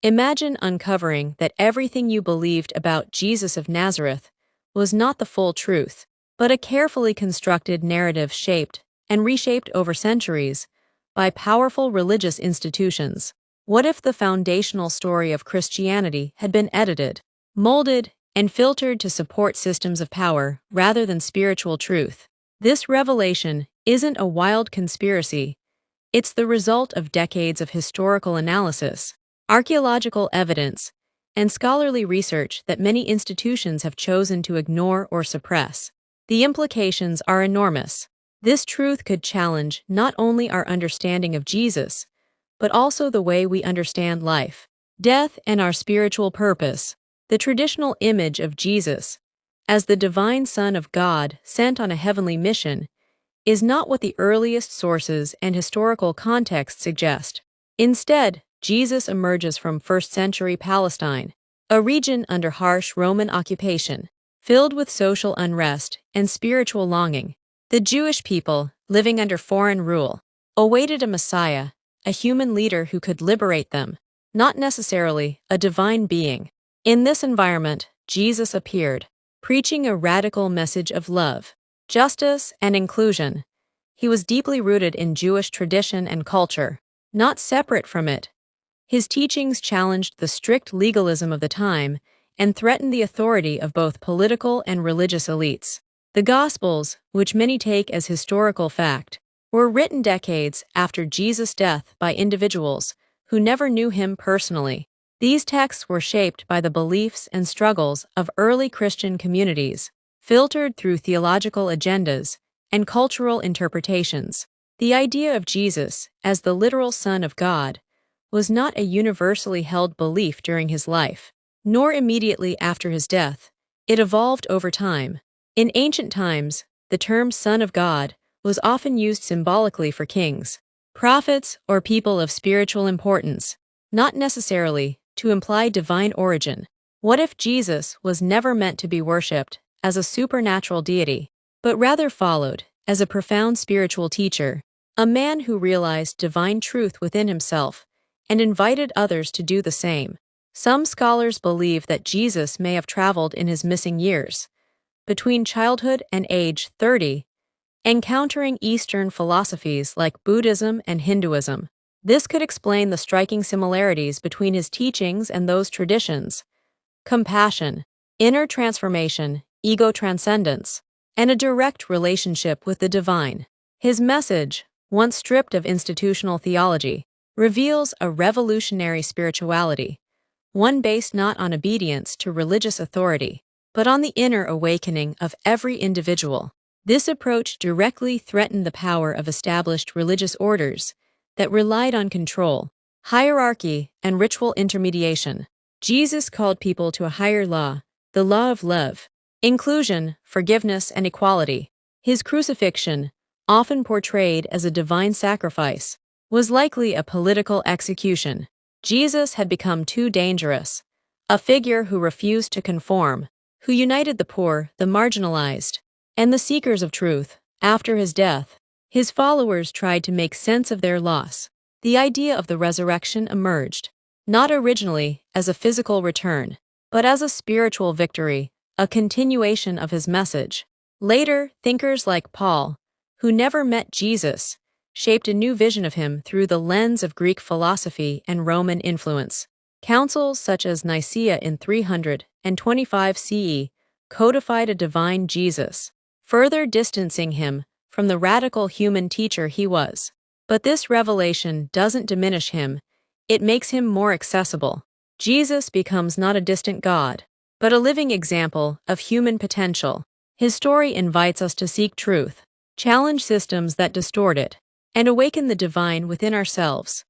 Imagine uncovering that everything you believed about Jesus of Nazareth was not the full truth, but a carefully constructed narrative shaped and reshaped over centuries by powerful religious institutions. What if the foundational story of Christianity had been edited, molded, and filtered to support systems of power rather than spiritual truth? This revelation isn't a wild conspiracy, it's the result of decades of historical analysis, archaeological evidence, and scholarly research that many institutions have chosen to ignore or suppress. The implications are enormous. This truth could challenge not only our understanding of Jesus, but also the way we understand life, death, and our spiritual purpose. The traditional image of Jesus, as the divine Son of God sent on a heavenly mission, is not what the earliest sources and historical context suggest. Instead, Jesus emerges from first-century Palestine, a region under harsh Roman occupation, filled with social unrest and spiritual longing. The Jewish people, living under foreign rule, awaited a Messiah, a human leader who could liberate them, not necessarily a divine being. In this environment, Jesus appeared, preaching a radical message of love, justice, and inclusion. He was deeply rooted in Jewish tradition and culture, not separate from it. His teachings challenged the strict legalism of the time and threatened the authority of both political and religious elites. The Gospels, which many take as historical fact, were written decades after Jesus' death by individuals who never knew him personally. These texts were shaped by the beliefs and struggles of early Christian communities, filtered through theological agendas and cultural interpretations. The idea of Jesus as the literal Son of God was not a universally held belief during his life, nor immediately after his death. It evolved over time. In ancient times, the term Son of God was often used symbolically for kings, prophets, or people of spiritual importance, not necessarily to imply divine origin. What if Jesus was never meant to be worshipped as a supernatural deity, but rather followed as a profound spiritual teacher, a man who realized divine truth within himself and invited others to do the same? Some scholars believe that Jesus may have traveled in his missing years, between childhood and age 30, encountering Eastern philosophies like Buddhism and Hinduism. This could explain the striking similarities between his teachings and those traditions: compassion, inner transformation, ego transcendence, and a direct relationship with the divine. His message, once stripped of institutional theology, reveals a revolutionary spirituality, one based not on obedience to religious authority, but on the inner awakening of every individual. This approach directly threatened the power of established religious orders that relied on control, hierarchy, and ritual intermediation. Jesus called people to a higher law, the law of love, inclusion, forgiveness, and equality. His crucifixion, often portrayed as a divine sacrifice, was likely a political execution. Jesus had become too dangerous, a figure who refused to conform, who united the poor, the marginalized, and the seekers of truth. After his death, his followers tried to make sense of their loss. The idea of the resurrection emerged, not originally as a physical return, but as a spiritual victory, a continuation of his message. Later, thinkers like Paul, who never met Jesus, shaped a new vision of him through the lens of Greek philosophy and Roman influence. Councils such as Nicaea in 325 CE codified a divine Jesus, further distancing him from the radical human teacher he was. But this revelation doesn't diminish him, it makes him more accessible. Jesus becomes not a distant God, but a living example of human potential. His story invites us to seek truth, challenge systems that distort it, and awaken the divine within ourselves.